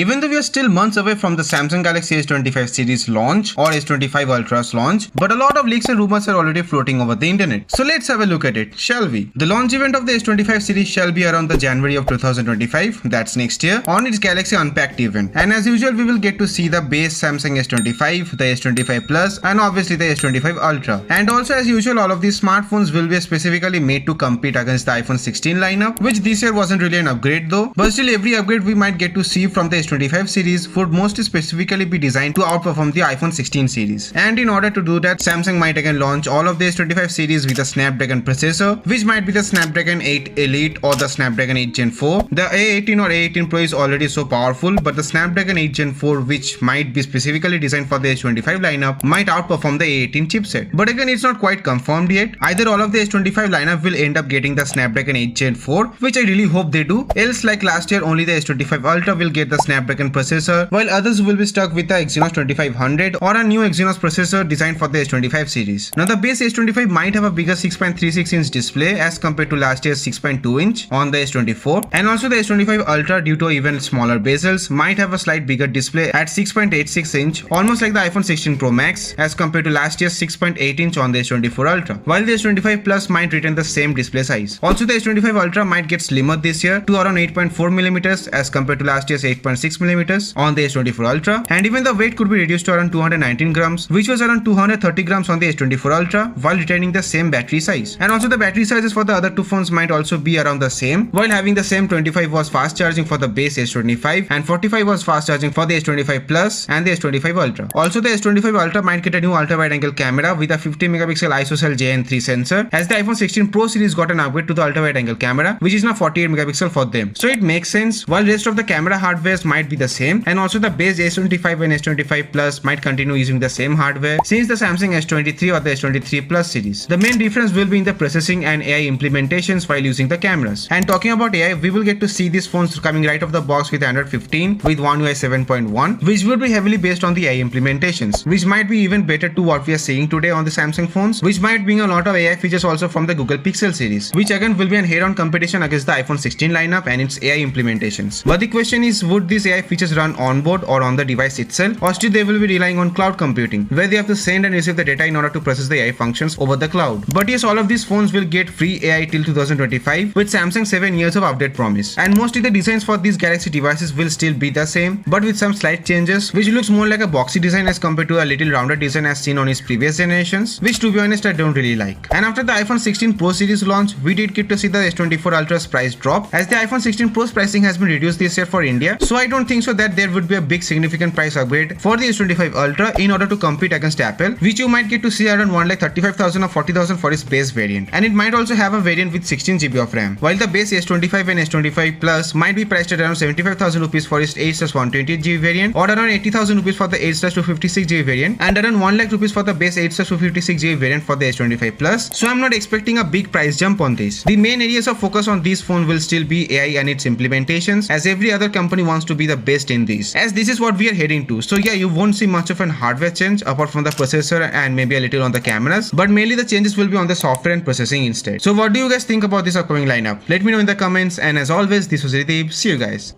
Even though we are still months away from the Samsung Galaxy S25 series launch or S25 Ultra's launch, but a lot of leaks and rumors are already floating over the internet. So let's have a look at it, shall we? The launch event of the S25 series shall be around the January of 2025, that's next year, on its Galaxy Unpacked event. And as usual, we will get to see the base Samsung S25, the S25 Plus, and obviously the S25 Ultra. And also as usual, all of these smartphones will be specifically made to compete against the iPhone 16 lineup, which this year wasn't really an upgrade though. But still, every upgrade we might get to see from the S25 series would most specifically be designed to outperform the iPhone 16 series. And in order to do that, Samsung might again launch all of the S25 series with a Snapdragon processor, which might be the Snapdragon 8 Elite or the Snapdragon 8 Gen 4. The A18 or A18 Pro is already so powerful, but the Snapdragon 8 Gen 4, which might be specifically designed for the S25 lineup, might outperform the A18 chipset. But again, it's not quite confirmed yet. Either all of the S25 lineup will end up getting the Snapdragon 8 Gen 4, which I really hope they do, else like last year only the S25 Ultra will get the Snapdragon processor, while others will be stuck with the Exynos 2500 or a new Exynos processor designed for the S25 series. Now the base S25 might have a bigger 6.36 inch display as compared to last year's 6.2 inch on the S24, and also the S25 Ultra, due to even smaller bezels, might have a slight bigger display at 6.86 inch, almost like the iPhone 16 Pro Max as compared to last year's 6.8 inch on the S24 Ultra, while the S25 Plus might retain the same display size. Also the S25 Ultra might get slimmer this year to around 8.4mm as compared to last year's 8.6mm on the S24 Ultra, and even the weight could be reduced to around 219 grams, which was around 230 grams on the S24 Ultra, while retaining the same battery size. And also the battery sizes for the other two phones might also be around the same, while having the same 25 watts fast charging for the base S25 and 45 watts fast charging for the S25 Plus and the S25 Ultra. Also the S25 Ultra might get a new ultra wide angle camera with a 50 megapixel ISOCELL JN3 sensor, as the iPhone 16 Pro series got an upgrade to the ultra wide angle camera, which is now 48 megapixel for them. So it makes sense, while rest of the camera hardwares might be the same, and also the base S25 and S25 Plus might continue using the same hardware since the Samsung S23 or the S23 Plus series. The main difference will be in the processing and AI implementations while using the cameras. And talking about AI, we will get to see these phones coming right off the box with Android 15 with One UI 7.1, which will be heavily based on the AI implementations, which might be even better to what we are seeing today on the Samsung phones, which might bring a lot of AI features also from the Google Pixel series, which again will be an head-on competition against the iPhone 16 lineup and its AI implementations. But the question is, would these AI features run on board or on the device itself, or still they will be relying on cloud computing, where they have to send and receive the data in order to process the AI functions over the cloud. But yes, all of these phones will get free AI till 2025 with Samsung's 7 years of update promise. And mostly the designs for these Galaxy devices will still be the same, but with some slight changes, which looks more like a boxy design as compared to a little rounded design as seen on its previous generations, which to be honest I don't really like. And after the iPhone 16 Pro series launch, we did get to see the S24 Ultra's price drop, as the iPhone 16 Pro's pricing has been reduced this year for India, so I don't think so that there would be a big significant price upgrade for the S25 Ultra in order to compete against Apple, which you might get to see around 1,35,000 or 40,000 for its base variant. And it might also have a variant with 16GB of RAM, while the base S25 and S25 Plus might be priced at around 75,000 rupees for its 8/128GB variant, or around 80,000 rupees for the 8/256GB variant, and around 1 lakh rupees for the base 8/256GB variant for the S25 Plus. So I'm not expecting a big price jump on this. The main areas of focus on these phones will still be AI and its implementations, as every other company wants to be the best in these, as this is what we are heading to. So yeah, you won't see much of an hardware change apart from the processor and maybe a little on the cameras, but mainly the changes will be on the software and processing instead. So what do you guys think about this upcoming lineup? Let me know in the comments, and as always, this was Rideep. See you guys.